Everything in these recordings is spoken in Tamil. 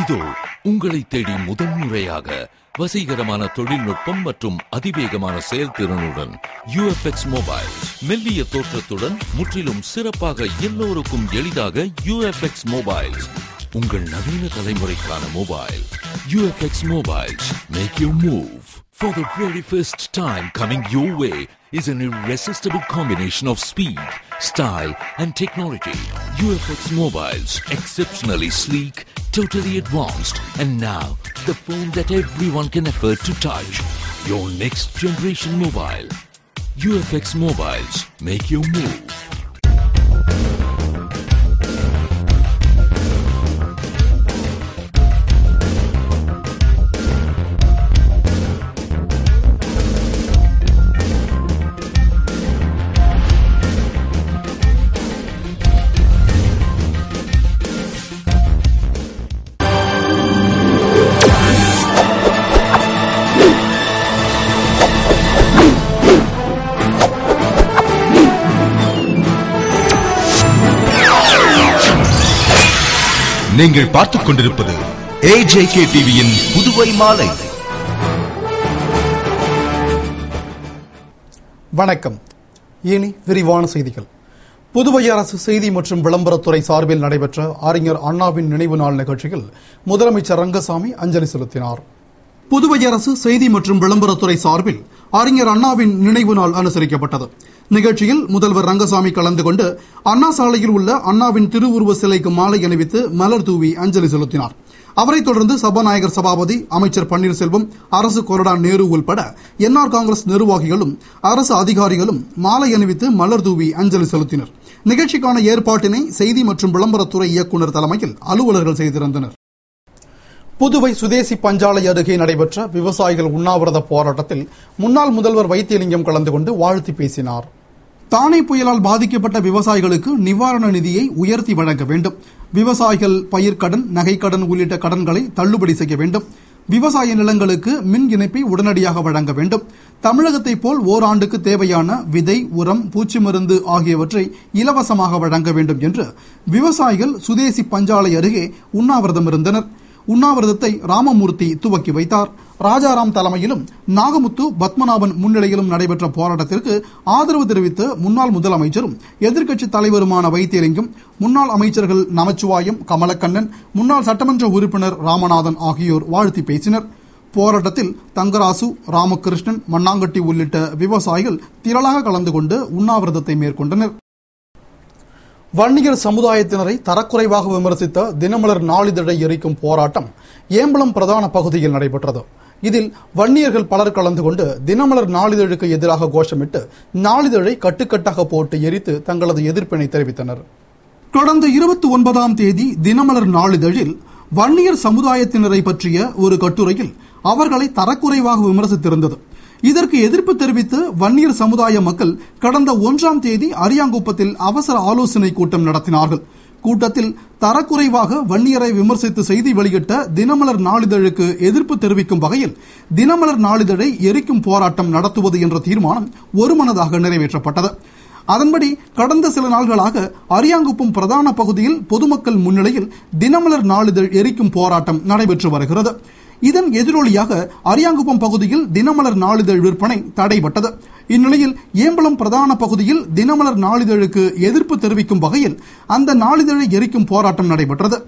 இதோ உங்களை தேடி முதன்முறையாக வசீகரமான தொழில்நுட்பம் மற்றும் அதிவேகமான செயல்திறனுடன் UFX மொபைல். மெல்லிய தோற்றத்துடன் முற்றிலும் சிறப்பாக எல்லோருக்கும் எளிதாக UFX மொபைல். உங்கள் நவீன தலைமுறைக்கான mobile. UFX Mobiles. Make your move. For the very first time coming your way is an irresistible combination of speed, style and technology. UFX Mobiles. Exceptionally sleek, totally advanced, and now the phone that everyone can afford to touch. Your next generation mobile. UFX Mobiles. Make your move. நீங்கள் பார்த்துக் கொண்டிருப்பது AJK டிவியின் புதுவை மாலை. வணக்கம். இனி விரிவான செய்திகள். புதுவை அரசு செய்தி மற்றும் விளம்பரத்துறை சார்பில் நடைபெற்ற அறிஞர் அண்ணாவின் நினைவு நாள் நிகழ்ச்சியில் முதலமைச்சர் ரங்கசாமி அஞ்சலி செலுத்தினார். புதுவை அரசு செய்தி மற்றும் விளம்பரத்துறை சார்பில் அறிஞர் அண்ணாவின் நினைவு நாள் அனுசரிக்கப்பட்டது. நிகழ்ச்சியில் முதல்வர் ரங்கசாமி கலந்து கொண்டு அண்ணா சாலையில் உள்ள அண்ணாவின் திருவுருவ சிலைக்கு மாலை அணிவித்து மலர் தூவி அஞ்சலி செலுத்தினார். அவரைத் தொடர்ந்து சபாநாயகர் சபாபதி, அமைச்சர் பன்னீர்செல்வம், அரசு கொறடா நேரு உள்பட NR காங்கிரஸ் நிர்வாகிகளும் அரசு அதிகாரிகளும் மாலை அணிவித்து மலர் தூவி அஞ்சலி செலுத்தினர். நிகழ்ச்சிக்கான ஏற்பாட்டினை செய்தி மற்றும் விளம்பரத்துறை இயக்குநர் தலைமையில் அலுவலர்கள் செய்திருந்தனர். புதுவை சுதேசி பஞ்சாலை அருகே நடைபெற்ற விவசாயிகள் உண்ணாவிரத போராட்டத்தில் முன்னாள் முதல்வர் வைத்தியலிங்கம் கலந்து கொண்டு வாழ்த்தி பேசினார். தானே புயலால் பாதிக்கப்பட்ட விவசாயிகளுக்கு நிவாரண நிதியை உயர்த்தி வழங்க வேண்டும். விவசாயிகள் பயிர்க்கடன், நகைக்கடன் உள்ளிட்ட கடன்களை தள்ளுபடி செய்ய வேண்டும். விவசாய நிலங்களுக்கு மின் இணைப்பை உடனடியாக வழங்க வேண்டும். தமிழகத்தை போல் ஓராண்டுக்கு தேவையான விதை, உரம், பூச்சி மருந்து ஆகியவற்றை இலவசமாக வழங்க வேண்டும் என்று விவசாயிகள் சுதேசி பஞ்சாலை அருகே உண்ணாவிரதம் இருந்தனர். உண்ணாவிரதத்தை ராமமூர்த்தி துவக்கி வைத்தார். ராஜாராம் தலைமையிலும் நாகமுத்து, பத்மநாபன் முன்னிலையிலும் நடைபெற்ற போராட்டத்திற்கு ஆதரவு தெரிவித்து முன்னாள் முதலமைச்சரும் எதிர்க்கட்சித் தலைவருமான வைத்தியலிங்கம், முன்னாள் அமைச்சர்கள் நமச்சிவாயம், கமலக்கண்ணன், முன்னாள் சட்டமன்ற உறுப்பினர் ராமநாதன் ஆகியோர் வாழ்த்தி பேசினர். போராட்டத்தில் தங்கராசு, ராமகிருஷ்ணன், மண்ணாங்கட்டி உள்ளிட்ட விவசாயிகள் திரளாக கலந்து கொண்டு உண்ணாவிரதத்தை மேற்கொண்டனர். வன்னியர் சமுதாயத்தினரை தரக்குறைவாக விமர்சித்த தினமலர் நாளிதழை எரிக்கும் போராட்டம் ஏம்பலம் பிரதான பகுதியில் நடைபெற்றது. இதில் வன்னியர்கள் பலர் கலந்து கொண்டு தினமலர் நாளிதழுக்கு எதிராக கோஷமிட்டு நாளிதழை கட்டுக்கட்டாக போட்டு எரித்து தங்களது எதிர்ப்பினை தெரிவித்தனர். கடந்த 29ஆம் தேதி தினமலர் நாளிதழில் வன்னியர் சமுதாயத்தினரை பற்றிய ஒரு கட்டுரையில் அவர்களை தரக்குறைவாக விமர்சித்திருந்தது. இதற்கு எதிர்ப்பு தெரிவித்து வன்னியர் சமுதாய மக்கள் கடந்த 1ஆம் தேதி அரியாங்குப்பத்தில் அவசர ஆலோசனை கூட்டம் நடத்தினார்கள். கூட்டத்தில் தரக்குறைவாக வன்னியரை விமர்சித்து செய்தி வெளியிட்ட தினமலர் நாளிதழுக்கு எதிர்ப்பு தெரிவிக்கும் வகையில் தினமலர் நாளிதழை எரிக்கும் போராட்டம் நடத்துவது என்ற தீர்மானம் ஒருமனதாக நிறைவேற்றப்பட்டது. அதன்படி கடந்த சில நாள்களாக அரியாங்குப்பம் பிரதான பகுதியில் பொதுமக்கள் முன்னிலையில் தினமலர் நாளிதழ் எரிக்கும் போராட்டம் நடைபெற்று வருகிறது. இதன் எதிரொலியாக அரியாங்குப்பம் பகுதியில் தினமலர் நாளிதழ் விற்பனை தடைபட்டது. இந்நிலையில் ஏம்பலம் பிரதான பகுதியில் தினமலர் நாளிதழுக்கு எதிர்ப்பு தெரிவிக்கும் வகையில் அந்த நாளிதழை எரிக்கும் போராட்டம் நடைபெற்றது.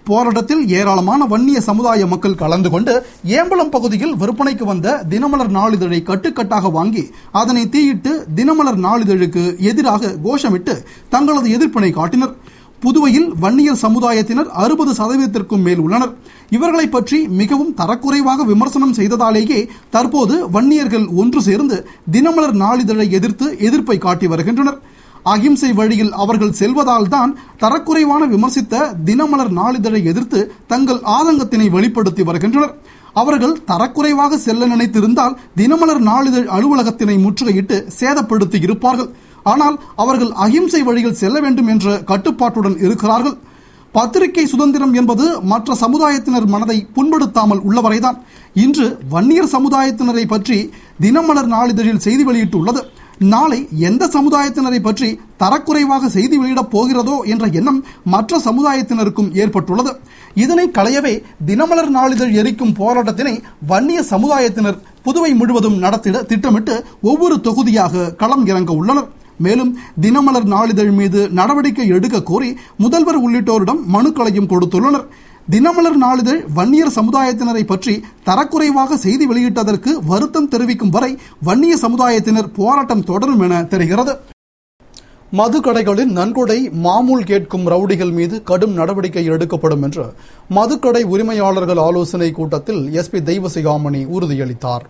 போராட்டத்தில் ஏராளமான வன்னிய சமுதாய மக்கள் கலந்து கொண்டு ஏம்பலம் பகுதியில் விற்பனைக்கு வந்த தினமலர் நாளிதழை கட்டுக்கட்டாக வாங்கி அதனை தீயிட்டு தினமலர் நாளிதழுக்கு எதிராக கோஷமிட்டு தங்களது எதிர்ப்பினை காட்டினர். புதுவையில் வன்னியர் சமுதாயத்தினர் 60% மேல் உள்ளனர். இவர்களை பற்றி மிகவும் தரக்குறைவாக விமர்சனம் செய்ததாலேயே தற்போது வன்னியர்கள் ஒன்று சேர்ந்து தினமலர் நாளிதழை எதிர்த்து எதிர்ப்பை காட்டி வருகின்றனர். அகிம்சை வழியில் அவர்கள் செல்வதால் தான் தரக்குறைவான விமர்சித்த தினமலர் நாளிதழை எதிர்த்து தங்கள் ஆதங்கத்தினை வெளிப்படுத்தி வருகின்றனர். அவர்கள் தரக்குறைவாக செல்ல நினைத்திருந்தால் தினமலர் நாளிதழ் அலுவலகத்தினை முற்றுகையிட்டு சேதப்படுத்தி இருப்பார்கள். ஆனால் அவர்கள் அகிம்சை வழியில் செல்ல வேண்டும் என்ற கட்டுப்பாட்டுடன் இருக்கிறார்கள். பத்திரிகை சுதந்திரம் என்பது மற்ற சமுதாயத்தினர் மனதை புண்படுத்தாமல் உள்ளவரைதான். இன்று வன்னியர் சமுதாயத்தினரை பற்றி தினமலர் நாளிதழில் செய்தி வெளியிட்டுள்ளது. நாளை எந்த சமுதாயத்தினரை பற்றி தரக்குறைவாக செய்தி வெளியிடப் போகிறதோ என்ற எண்ணம் மற்ற சமுதாயத்தினருக்கும் ஏற்பட்டுள்ளது. இதனை களையவே தினமலர் நாளிதழ் எரிக்கும் போராட்டத்தினை வன்னிய சமுதாயத்தினர் புதுவை முழுவதும் நடத்திட திட்டமிட்டு ஒவ்வொரு தொகுதியாக களம் இறங்க உள்ளனர். மேலும் தினமலர் நாளிதழ் மீது நடவடிக்கை எடுக்க கோரி முதல்வர் உள்ளிட்டோரிடம் மனுக்களையும் கொடுத்துள்ளனர். தினமலர் நாளிதழ் வன்னியர் சமுதாயத்தினரை பற்றி தரக்குறைவாக செய்தி வெளியிட்டதற்கு வருத்தம் தெரிவிக்கும் வரை வன்னிய சமுதாயத்தினர் போராட்டம் தொடரும் என தெரிகிறது. மதுக்கடைகளில் நன்கொடை மாமூல் கேட்கும் ரவுடிகள் மீது கடும் நடவடிக்கை எடுக்கப்படும் என்று மதுக்கடை உரிமையாளர்கள் ஆலோசனை கூட்டத்தில் எஸ்பி தெய்வசிகாமணி உறுதியளித்தார்.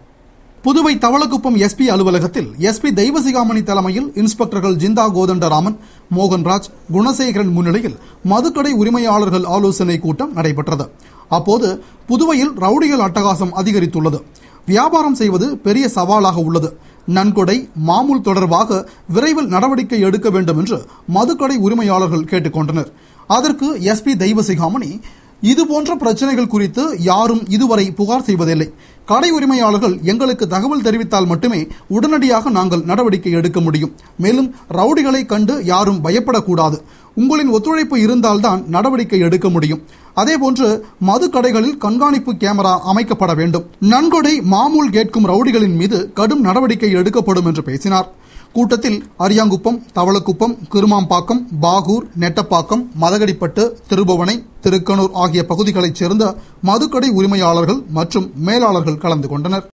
புதுவை தவளக்குப்பம் எஸ்பி அலுவலகத்தில் எஸ்பி தெய்வசிகாமணி தலைமையில் இன்ஸ்பெக்டர்கள் ஜிந்தா கோதண்டராமன், மோகன்ராஜ், குணசேகரன் முன்னிலையில் மதுக்கடை உரிமையாளர்கள் ஆலோசனை கூட்டம் நடைபெற்றது. அப்போது புதுவையில் ரவுடிகள் அட்டகாசம் அதிகரித்துள்ளது. வியாபாரம் செய்வது பெரிய சவாலாக உள்ளது. நன்கொடை மாமூல் தொடர்பாக விரைவில் நடவடிக்கை எடுக்க வேண்டும் என்று மதுக்கடை உரிமையாளர்கள் கேட்டுக் கொண்டனர். அதற்கு எஸ்பி தெய்வசிகாமணி, இதுபோன்ற பிரச்சனைகள் குறித்து யாரும் இதுவரை புகார் செய்வதில்லை. கடை உரிமையாளர்கள் எங்களுக்கு தகவல் தெரிவித்தால் மட்டுமே உடனடியாக நாங்கள் நடவடிக்கை எடுக்க முடியும். மேலும் ரவுடிகளை கண்டு யாரும் பயப்படக்கூடாது. உங்களின் ஒத்துழைப்பு இருந்தால்தான் நடவடிக்கை எடுக்க முடியும். அதேபோன்று மது கடைகளில் கண்காணிப்பு கேமரா அமைக்கப்பட வேண்டும். நன்கொடை மாமூல் கேட்கும் ரவுடிகளின் மீது கடும் நடவடிக்கை எடுக்கப்படும் என்று பேசினார். கூட்டத்தில் அரியாங்குப்பம், தவளக்குப்பம், கிருமாம்பாக்கம், பாகூர், நெட்டப்பாக்கம், மதகடிப்பட்டு, திருபுவனை, திருக்கனூர் ஆகிய பகுதிகளைச் சேர்ந்த மதுக்கடை உரிமையாளர்கள் மற்றும் மேலாளர்கள் கலந்து கொண்டனர்.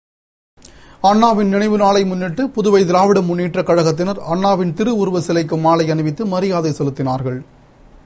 அண்ணாவின் நினைவு நாளை முன்னிட்டு புதுவை திராவிட முன்னேற்றக் கழகத்தினர் அண்ணாவின் திருவுருவ சிலைக்கு மாலை அணிவித்து மரியாதை செலுத்தினார்கள்.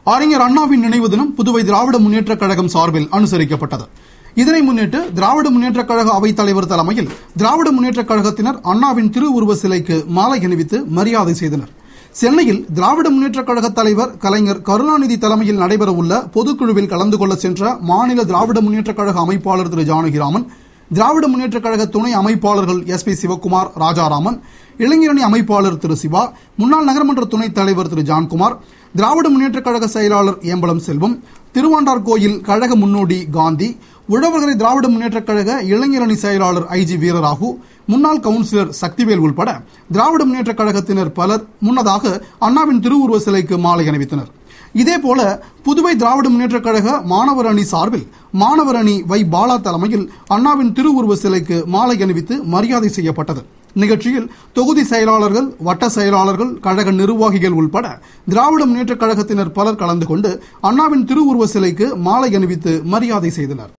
அறிஞர் அண்ணாவின் நினைவு தினம் புதுவை திராவிட முன்னேற்றக் கழகம் சார்பில் அனுசரிக்கப்பட்டது. இதனை முன்னிட்டு திராவிட முன்னேற்றக் கழக அவைத் தலைவர் தலைமையில் திராவிட முன்னேற்றக் கழகத்தினர் அண்ணாவின் திருவுருவ சிலைக்கு மாலை அணிவித்து மரியாதை செய்தனர். சென்னையில் திராவிட முன்னேற்றக் கழக தலைவர் கலைஞர் கருணாநிதி தலைமையில் நடைபெறவுள்ள பொதுக்குழுவில் கலந்து கொள்ள சென்ற மாநில திராவிட முன்னேற்றக் கழக அமைப்பாளர் திரு ஜானகிராமன், திராவிட முன்னேற்றக் கழக துணை அமைப்பாளர்கள் எஸ்பி சிவக்குமார், ராஜாராமன், இளைஞரணி அமைப்பாளர் திரு சிவா, முன்னாள் நகரமன்ற துணைத் தலைவர் திரு ஜான்குமார், திராவிட முன்னேற்றக் கழக செயலாளர் ஏம்பலம் செல்வம், திருவாண்டார் கோயில் கழக முன்னோடி காந்தி, உழவர்கரை திராவிட முன்னேற்றக் கழக இளைஞரணி செயலாளர் ஐஜி வீரராகு, முன்னாள் கவுன்சிலர் சக்திவேல் உள்பட திராவிட முன்னேற்றக் கழகத்தினர் பலர் முன்னதாக அண்ணாவின் திருவுருவ சிலைக்கு மாலை அணிவித்தனர். இதேபோல புதுவை திராவிட முன்னேற்றக் கழக மாணவர் அணி சார்பில் மாணவர் அணி வை பாலா தலைமையில் அண்ணாவின் திருவுருவ சிலைக்கு மாலை அணிவித்து மரியாதை செய்யப்பட்டது. நிகழ்ச்சியில் தொகுதி செயலாளர்கள், வட்ட செயலாளர்கள், கழக நிர்வாகிகள் உள்பட திராவிட முன்னேற்றக் கழகத்தினர் பலர் கலந்து கொண்டு அண்ணாவின் திருவுருவ சிலைக்கு மாலை அணிவித்து மரியாதை செய்தனர்.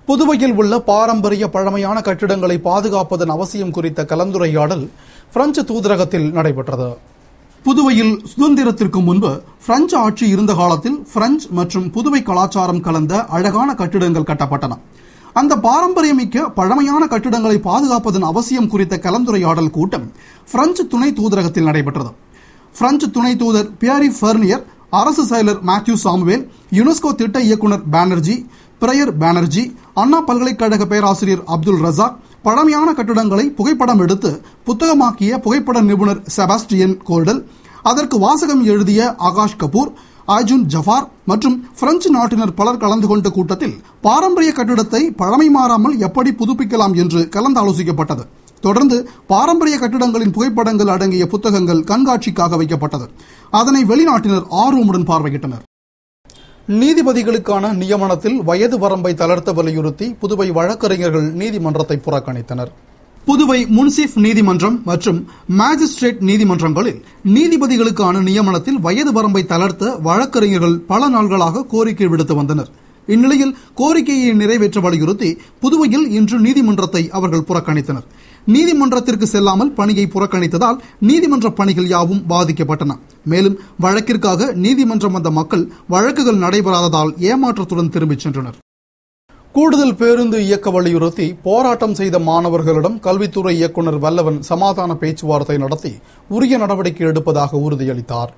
புதுவையில் உள்ள பாரம்பரிய பழமையான கட்டிடங்களை பாதுகாப்பதன் அவசியம் குறித்த கலந்துரையாடல் பிரெஞ்சு தூதரகத்தில் நடைபெற்றது. புதுவையில் சுதந்திரத்திற்கு முன்பு பிரெஞ்சு ஆட்சி இருந்த காலத்தில் பிரெஞ்சு மற்றும் புதுவை கலாச்சாரம் கலந்த அழகான கட்டிடங்கள் கட்டப்பட்டன. அந்த பாரம்பரியமிக்க பழமையான கட்டிடங்களை பாதுகாப்பதன் அவசியம் குறித்த கலந்துரையாடல் கூட்டம் பிரெஞ்சு துணை தூதரகத்தில் நடைபெற்றது. பிரெஞ்சு துணை தூதர் பியரி ஃபெர்னியர், அரசு செயலர் மேத்யூ சாமுவேல், யுனெஸ்கோ திட்ட இயக்குநர் பானர்ஜி, பிரயர் பானர்ஜி, அண்ணா பல்கலைக்கழக பேராசிரியர் அப்துல் ரசாக், பழமையான கட்டிடங்களை புகைப்படம் எடுத்து புத்தகமாக்கிய புகைப்பட நிபுணர் செபாஸ்டியன் கோல்டல், அதற்கு வாசகம் எழுதிய ஆகாஷ் கபூர், ஆஜுன் ஜஃபார் மற்றும் பிரெஞ்சு நாட்டினர் பலர் கலந்து கொண்ட கூட்டத்தில் பாரம்பரிய கட்டிடத்தை பழமை மாறாமல் எப்படி புதுப்பிக்கலாம் என்று கலந்தாலோசிக்கப்பட்டது. தொடர்ந்து பாரம்பரிய கட்டிடங்களின் புகைப்படங்கள் அடங்கிய புத்தகங்கள் கண்காட்சிக்காக வைக்கப்பட்டது. அதனை வெளிநாட்டினர் ஆர்வமுடன் பார்வையிட்டனர். நீதிபதிகளுக்கான நியமனத்தில் வயது வரம்பை தளர்த்த வலியுறுத்தி புதுவை வழக்கறிஞர்கள் நீதிமன்றத்தை புறக்கணித்தனர். புதுவை முன்சிப் நீதிமன்றம் மற்றும் மாஜிஸ்ட்ரேட் நீதிமன்றங்களில் நீதிபதிகளுக்கான நியமனத்தில் வயது வரம்பை தளர்த்த வழக்கறிஞர்கள் பல நாள்களாக கோரிக்கை விடுத்து வந்தனர். இந்நிலையில் கோரிக்கையை நிறைவேற்ற வலியுறுத்தி புதுவையில் இன்று நீதிமன்றத்தை அவர்கள் புறக்கணித்தனர். நீதிமன்றத்திற்கு செல்லாமல் பணியை புறக்கணித்ததால் நீதிமன்ற பணிகள் யாவும் பாதிக்கப்பட்டன. மேலும் வழக்கிற்காக நீதிமன்றம் வந்த மக்கள் வழக்குகள் நடைபெறாததால் ஏமாற்றத்துடன் திரும்பிச் சென்றனர். கூடுதல் பேருந்து இயக்க வலியுறுத்தி போராட்டம் செய்த மாணவர்களிடம் கல்வித்துறை இயக்குநர் வல்லவன் சமாதான பேச்சுவார்த்தை நடத்தி உரிய நடவடிக்கை எடுப்பதாக உறுதியளித்தார்.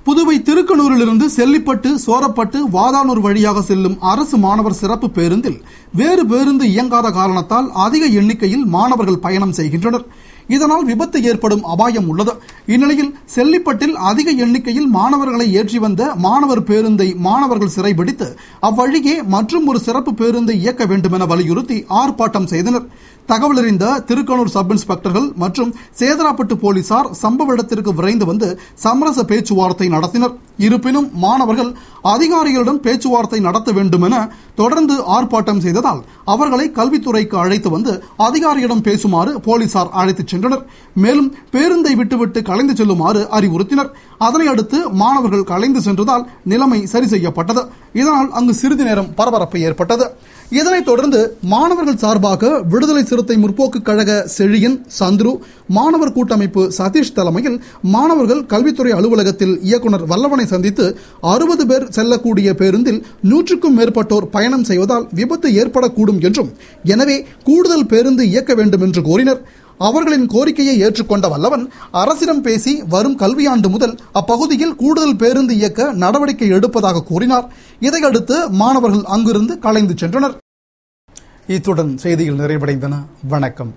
புதுவை திருக்கனூரிலிருந்து செல்லிப்பட்டு, சோரப்பட்டு, வாதானூர் வழியாக செல்லும் அரசு மாணவர் சிறப்பு பேருந்தில் வேறு பேருந்து இயங்காத காரணத்தால் அதிக எண்ணிக்கையில் மாணவர்கள் பயணம் செய்கின்றனர். இதனால் விபத்து ஏற்படும் அபாயம் உள்ளது. இந்நிலையில் செல்லிப்பட்டில் அதிக எண்ணிக்கையில் மாணவர்களை ஏற்றி வந்த மாணவர் பேருந்தை மாணவர்கள் சிறைபிடித்து அவ்வழியே மற்றும் ஒரு சிறப்பு பேருந்தை இயக்க வேண்டும் என வலியுறுத்தி ஆர்ப்பாட்டம் செய்தனர். தகவலறிந்த திருக்கனூர் சப் இன்ஸ்பெக்டர்கள் மற்றும் சேதராப்பட்டு போலீசார் சம்பவ இடத்திற்கு விரைந்து வந்து சமரச பேச்சுவார்த்தை நடத்தினர். இருப்பினும் மாணவர்கள் அதிகாரிகளிடம் பேச்சுவார்த்தை நடத்த வேண்டும் என தொடர்ந்து ஆர்ப்பாட்டம் செய்ததால் அவர்களை கல்வித்துறைக்கு அழைத்து வந்து அதிகாரியிடம் பேசுமாறு போலீசார் அழைத்துச் சென்றனர். மேலும் பேருந்தை விட்டுவிட்டு கலைந்து செல்லுமாறு அறிவுறுத்தினர். அதனை அடுத்து மாணவர்கள் கலைந்து சென்றதால் நிலைமை சரி செய்யப்பட்டது. இதனால் அங்கு சிறிது நேரம் பரபரப்பு ஏற்பட்டது. இதனைத் தொடர்ந்து மாணவர்கள் சார்பாக விடுதலை சிறுத்தை முற்போக்கு கழக செழியன், சந்துரு, மாணவர் கூட்டமைப்பு சதீஷ் தலைமையில் மாணவர்கள் கல்வித்துறை அலுவலகத்தில் இயக்குநர் வல்லவனை சந்தித்து 60 பேர் செல்லக்கூடிய பேருந்தில் 100க்கும் மேற்பட்டோர் பயணம் செய்வதால் விபத்து ஏற்படக்கூடும் என்றும் எனவே கூடுதல் பேருந்து இயக்க வேண்டும் என்று கோரினர். அவர்களின் கோரிக்கையை ஏற்றுக்கொண்ட வல்லவன் அரசிடம் பேசி வரும் கல்வியாண்டு முதல் அப்பகுதியில் கூடுதல் பேருந்து இயக்க நடவடிக்கை எடுப்பதாக கூறினார். இதையடுத்து மாணவர்கள் அங்கிருந்து கலைந்து சென்றனர். இத்துடன் செய்திகள் நிறைவடைந்தன. வணக்கம்.